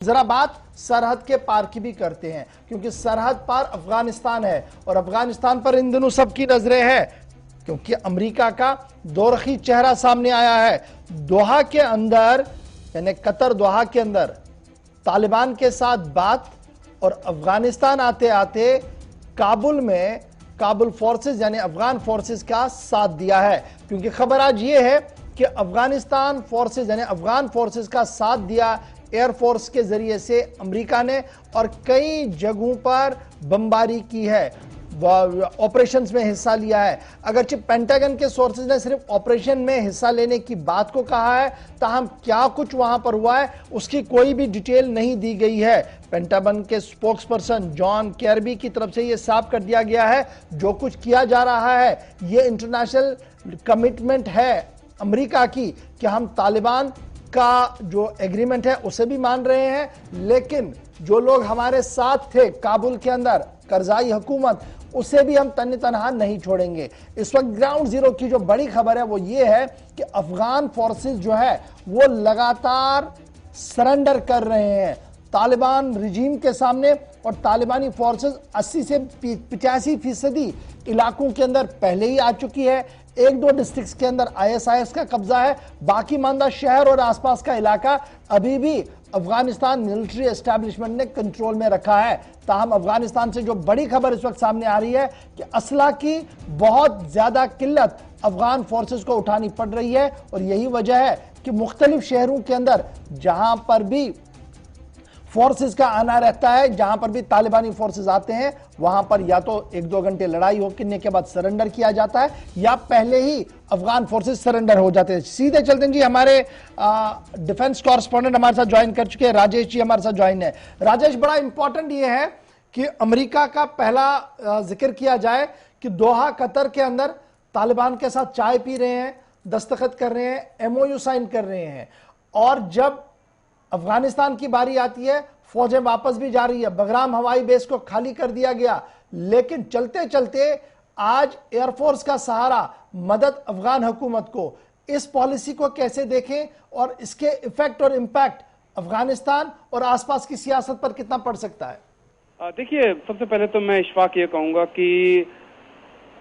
जरा बात सरहद के पार की भी करते हैं, क्योंकि सरहद पार अफगानिस्तान है और अफगानिस्तान पर इन दिनों सबकी नजरें हैं, क्योंकि अमेरिका का दोरखी चेहरा सामने आया है। दोहा के अंदर यानी कतर दोहा के अंदर तालिबान के साथ बात, और अफगानिस्तान आते आते काबुल में काबुल फोर्सेस यानी अफगान फोर्सेस का साथ दिया है। क्योंकि खबर आज ये है कि अफगानिस्तान फोर्सेस यानी अफगान फोर्सेस का साथ दिया एयरफोर्स के जरिए से अमेरिका ने, और कई जगहों पर बमबारी की है, ऑपरेशंस में हिस्सा लिया है। अगरचे पेंटागन के सोर्सेज ने सिर्फ ऑपरेशन में हिस्सा लेने की बात को कहा है, ताहम क्या कुछ वहां पर हुआ है उसकी कोई भी डिटेल नहीं दी गई है। पेंटागन के स्पोक्स पर्सन जॉन कैरबी की तरफ से यह साफ कर दिया गया है जो कुछ किया जा रहा है यह इंटरनेशनल कमिटमेंट है अमेरिका की कि हम तालिबान का जो एग्रीमेंट है उसे भी मान रहे हैं, लेकिन जो लोग हमारे साथ थे काबुल के अंदर करजाई हुकूमत, उसे भी हम तन्ने तनहा नहीं छोड़ेंगे। इस वक्त ग्राउंड जीरो की जो बड़ी खबर है वो ये है कि अफगान फोर्सेस जो है वो लगातार सरेंडर कर रहे हैं तालिबान रिजीम के सामने, और तालिबानी फोर्सेस 80 से 85% इलाकों के अंदर पहले ही आ चुकी है। एक दो डिस्ट्रिक्ट्स के अंदर आईएसआईएस का कब्जा है, बाकी मानदा शहर और आसपास का इलाका अभी भी अफगानिस्तान मिलिट्री एस्टैब्लिशमेंट ने कंट्रोल में रखा है। ताहम अफगानिस्तान से जो बड़ी खबर इस वक्त सामने आ रही है कि असला की बहुत ज्यादा किल्लत अफगान फोर्सेस को उठानी पड़ रही है, और यही वजह है कि मुख्तलिफ शहरों के अंदर जहां पर भी फोर्सेस का आना रहता है, जहां पर भी तालिबानी फोर्सेस आते हैं वहां पर या तो एक दो घंटे लड़ाई होने के बाद सरेंडर किया जाता है, या पहले ही अफगान फोर्सेस सरेंडर हो जाते हैं। सीधे चलते हैं जी, हमारे डिफेंस कॉरेस्पॉन्डेंट हमारे साथ ज्वाइन कर चुके हैं, राजेश जी हमारे साथ ज्वाइन है। राजेश, बड़ा इंपॉर्टेंट ये है कि अमेरिका का पहला जिक्र किया जाए कि दोहा कतर के अंदर तालिबान के साथ चाय पी रहे हैं, दस्तखत कर रहे हैं, एमओयू साइन कर रहे हैं, और जब अफगानिस्तान की बारी आती है फौजें वापस भी जा रही है। बगराम हवाई बेस को खाली कर दिया गया, लेकिन चलते चलते आज एयरफोर्स का सहारा, मदद अफगान हुकूमत को। इस पॉलिसी को कैसे देखें और इसके इफेक्ट और इंपैक्ट अफगानिस्तान और आसपास की सियासत पर कितना पड़ सकता है? देखिए, सबसे पहले तो मैं इशफाक ये कहूंगा कि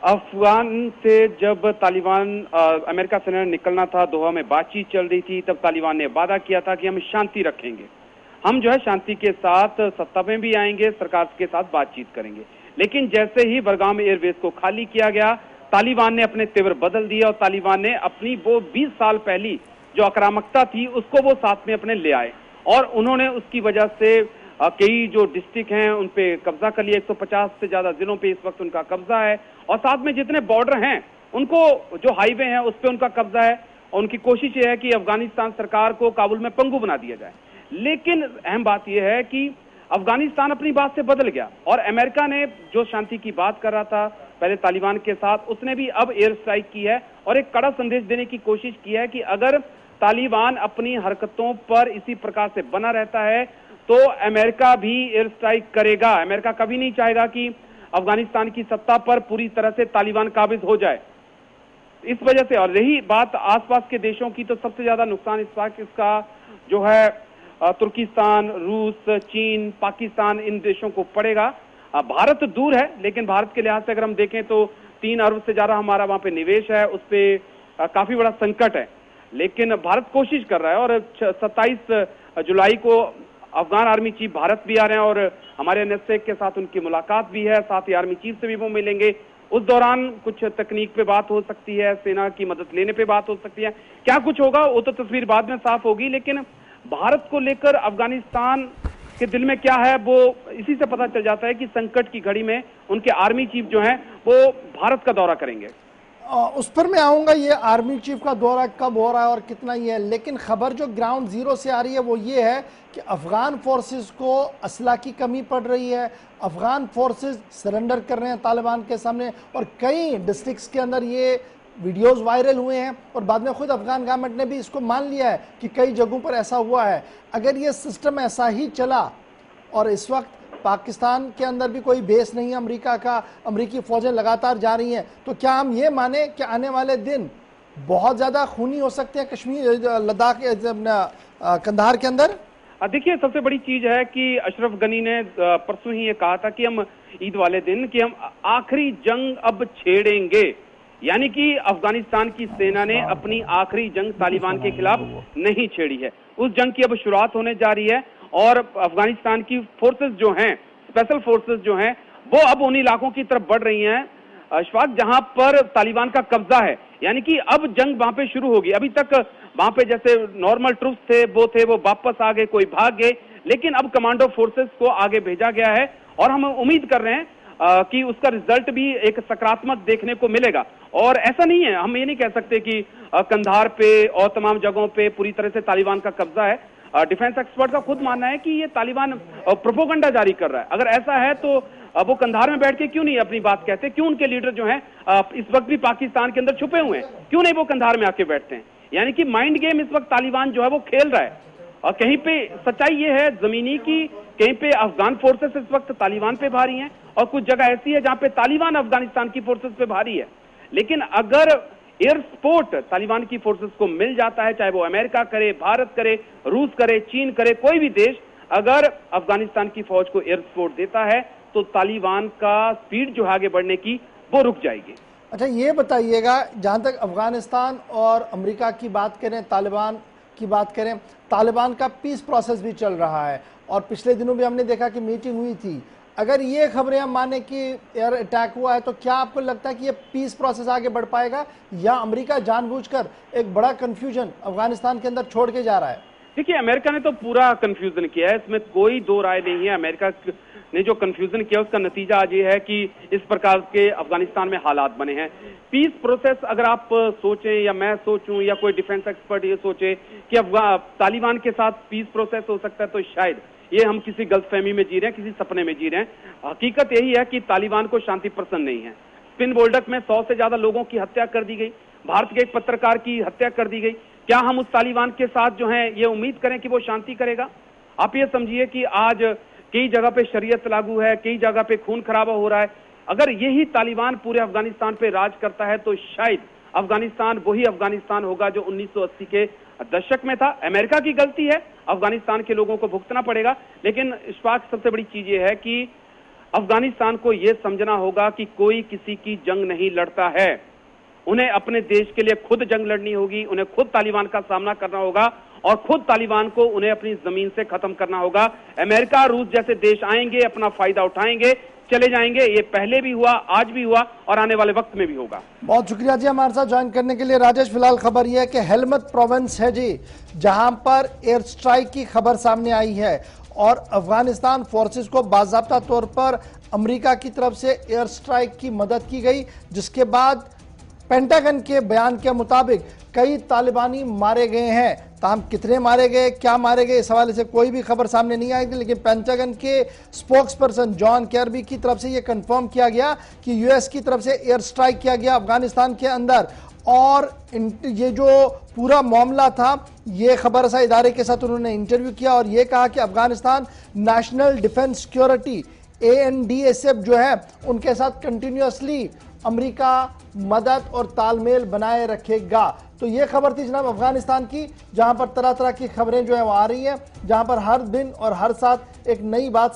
अफगान से जब तालिबान अमेरिका से निकलना था, दोहा में बातचीत चल रही थी, तब तालिबान ने वादा किया था कि हम शांति रखेंगे, हम जो है शांति के साथ सत्ता में भी आएंगे, सरकार के साथ बातचीत करेंगे। लेकिन जैसे ही बरगाम एयरबेस को खाली किया गया, तालिबान ने अपने तेवर बदल दिया और तालिबान ने अपनी वो 20 साल पहली जो आक्रामकता थी उसको वो साथ में अपने ले आए, और उन्होंने उसकी वजह से कई जो डिस्ट्रिक्ट हैं उन पे कब्जा कर लिया। 150 से ज्यादा जिलों पे इस वक्त उनका कब्जा है, और साथ में जितने बॉर्डर हैं उनको जो हाईवे हैं उस पे उनका कब्जा है, और उनकी कोशिश ये है कि अफगानिस्तान सरकार को काबुल में पंगु बना दिया जाए। लेकिन अहम बात यह है कि अफगानिस्तान अपनी बात से बदल गया, और अमेरिका ने जो शांति की बात कर रहा था पहले तालिबान के साथ, उसने भी अब एयर स्ट्राइक की है और एक कड़ा संदेश देने की कोशिश की है कि अगर तालिबान अपनी हरकतों पर इसी प्रकार से बना रहता है तो अमेरिका भी एयर स्ट्राइक करेगा। अमेरिका कभी नहीं चाहेगा कि अफगानिस्तान की सत्ता पर पूरी तरह से तालिबान काबिज हो जाए। इस वजह से, और रही बात आसपास के देशों की, तो सबसे ज्यादा नुकसान इस वक्त इसका जो है तुर्किस्तान, रूस, चीन, पाकिस्तान, इन देशों को पड़ेगा। भारत दूर है, लेकिन भारत के लिहाज से अगर हम देखें तो 3 अरब से ज्यादा हमारा वहां पे निवेश है, उस पर काफी बड़ा संकट है। लेकिन भारत कोशिश कर रहा है, और 27 जुलाई को अफगान आर्मी चीफ भारत भी आ रहे हैं, और हमारे एनएसए के साथ उनकी मुलाकात भी है, साथ ही आर्मी चीफ से भी वो मिलेंगे। उस दौरान कुछ तकनीक पे बात हो सकती है, सेना की मदद लेने पे बात हो सकती है। क्या कुछ होगा वो तो तस्वीर बाद में साफ होगी, लेकिन भारत को लेकर अफगानिस्तान के दिल में क्या है वो इसी से पता चल जाता है कि संकट की घड़ी में उनके आर्मी चीफ जो हैं वो भारत का दौरा करेंगे। उस पर मैं आऊंगा, ये आर्मी चीफ का दौरा कब हो रहा है और कितना ये है, लेकिन खबर जो ग्राउंड जीरो से आ रही है वो ये है कि अफगान फोर्सेस को असला की कमी पड़ रही है। अफगान फोर्सेस सरेंडर कर रहे हैं तालिबान के सामने, और कई डिस्ट्रिक्ट्स के अंदर ये वीडियोस वायरल हुए हैं, और बाद में खुद अफगान गवर्नमेंट ने भी इसको मान लिया है कि कई जगहों पर ऐसा हुआ है। अगर ये सिस्टम ऐसा ही चला, और इस वक्त पाकिस्तान के अंदर भी कोई बेस नहीं है अमेरिका का, अमेरिकी फौजें लगातार जा रही हैं, तो क्या हम ये माने कि आने वाले दिन बहुत ज्यादा खूनी हो सकते हैं कश्मीर, लद्दाख, कंधार के अंदर? देखिए, सबसे बड़ी चीज है कि अशरफ गनी ने परसों ही ये कहा था कि हम ईद वाले दिन कि हम आखिरी जंग अब छेड़ेंगे, यानी कि अफगानिस्तान की सेना ने अपनी आखिरी जंग तालिबान के खिलाफ नहीं छेड़ी है। उस जंग की अब शुरुआत होने जा रही है और अफगानिस्तान की फोर्सेस जो हैं, स्पेशल फोर्सेस जो हैं, वो अब उन इलाकों की तरफ बढ़ रही हैं अशफाक जहां पर तालिबान का कब्जा है, यानी कि अब जंग वहां पे शुरू होगी। अभी तक वहां पे जैसे नॉर्मल ट्रूप्स थे वो वापस आ गए, कोई भाग गए, लेकिन अब कमांडो फोर्सेस को आगे भेजा गया है और हम उम्मीद कर रहे हैं कि उसका रिजल्ट भी एक सकारात्मक देखने को मिलेगा। और ऐसा नहीं है, हम ये नहीं कह सकते कि कंधार पे और तमाम जगहों पे पूरी तरह से तालिबान का कब्जा है। डिफेंस एक्सपर्ट का खुद मानना है कि ये तालिबान प्रोपोगंडा जारी कर रहा है। अगर ऐसा है तो वो कंधार में बैठ के क्यों नहीं अपनी बात कहते, क्यों उनके लीडर जो हैं इस वक्त भी पाकिस्तान के अंदर छुपे हुए हैं, क्यों नहीं वो कंधार में आके बैठते हैं। यानी कि माइंड गेम इस वक्त तालिबान जो है वो खेल रहा है। और कहीं पे सच्चाई ये है जमीनी की, कहीं पे अफगान फोर्सेस इस वक्त तालिबान पे भारी हैं और कुछ जगह ऐसी है जहां पे तालिबान अफगानिस्तान की फोर्सेस पे भारी है। लेकिन अगर एयर सपोर्ट तालिबान की फोर्सेस को मिल जाता है, चाहे वो अमेरिका करे, भारत करे, रूस करे, चीन करे, कोई भी देश अगर अफगानिस्तान की फौज को एयर सपोर्ट देता है तो तालिबान का स्पीड जो है आगे बढ़ने की वो रुक जाएगी। अच्छा, ये बताइएगा, जहां तक अफगानिस्तान और अमेरिका की बात करें, तालिबान की बात करें, तालिबान का पीस प्रोसेस भी चल रहा है और पिछले दिनों भी हमने देखा कि मीटिंग हुई थी। अगर ये खबरें हम माने कि एयर अटैक हुआ है तो क्या आपको लगता है कि ये पीस प्रोसेस आगे बढ़ पाएगा या अमेरिका जानबूझकर एक बड़ा कंफ्यूजन अफगानिस्तान के अंदर छोड़ के जा रहा है? देखिए, अमेरिका ने तो पूरा कंफ्यूजन किया है, इसमें कोई दो राय नहीं है। अमेरिका ने जो कंफ्यूजन किया उसका नतीजा आज ये है कि इस प्रकार के अफगानिस्तान में हालात बने हैं। पीस प्रोसेस अगर आप सोचें या मैं सोचूं या कोई डिफेंस एक्सपर्ट ये सोचे कि तालिबान के साथ पीस प्रोसेस हो सकता है, तो शायद ये हम किसी गलतफहमी में जी रहे हैं, किसी सपने में जी रहे हैं। हकीकत यही है कि तालिबान को शांति पसंद नहीं है। स्पिन बोल्डक में 100 से ज्यादा लोगों की हत्या कर दी गई, भारत के एक पत्रकार की हत्या कर दी गई। क्या हम उस तालिबान के साथ जो है ये उम्मीद करें कि वो शांति करेगा? आप ये समझिए कि आज कई जगह पे शरीयत लागू है, कई जगह पे खून खराबा हो रहा है। अगर यही तालिबान पूरे अफगानिस्तान पे राज करता है तो शायद अफगानिस्तान वही अफगानिस्तान होगा जो 1980 के दशक में था। अमेरिका की गलती है, अफगानिस्तान के लोगों को भुगतना पड़ेगा। लेकिन इश्फाक, सबसे बड़ी चीज ये है कि अफगानिस्तान को यह समझना होगा कि कोई किसी की जंग नहीं लड़ता है। उन्हें अपने देश के लिए खुद जंग लड़नी होगी, उन्हें खुद तालिबान का सामना करना होगा और खुद तालिबान को उन्हें अपनी जमीन से खत्म करना होगा। अमेरिका, रूस जैसे देश आएंगे, अपना फायदा उठाएंगे, चले जाएंगे। ये पहले भी हुआ, आज भी हुआ और आने वाले वक्त में भी होगा। बहुत शुक्रिया जी हमारे साथ ज्वाइन करने के लिए। राजेश, फिलहाल खबर यह है कि हेलमंद प्रोविंस है जी, जहां पर एयर स्ट्राइक की खबर सामने आई है और अफगानिस्तान फोर्सेस को बाज़ाब्ता तौर पर अमेरिका की तरफ से एयर स्ट्राइक की मदद की गई, जिसके बाद पेंटागन के बयान के मुताबिक कई तालिबानी मारे गए हैं। ताहम कितने मारे गए, क्या मारे गए, इस हवाले से कोई भी खबर सामने नहीं आई थी, लेकिन पेंटागन के स्पोक्स पर्सन जॉन कैर्बी की तरफ से यह कंफर्म किया गया कि यूएस की तरफ से एयर स्ट्राइक किया गया अफगानिस्तान के अंदर। और ये जो पूरा मामला था, ये खबर रसा इदारे के साथ उन्होंने इंटरव्यू किया और ये कहा कि Afghanistan national defence security ANDSF जो है उनके साथ कंटिन्यूसली अमेरिका मदद और तालमेल बनाए रखेगा। तो ये खबर थी जनाब अफगानिस्तान की, जहां पर तरह तरह की खबरें जो है वो आ रही हैं, जहां पर हर दिन और हर साथ एक नई बात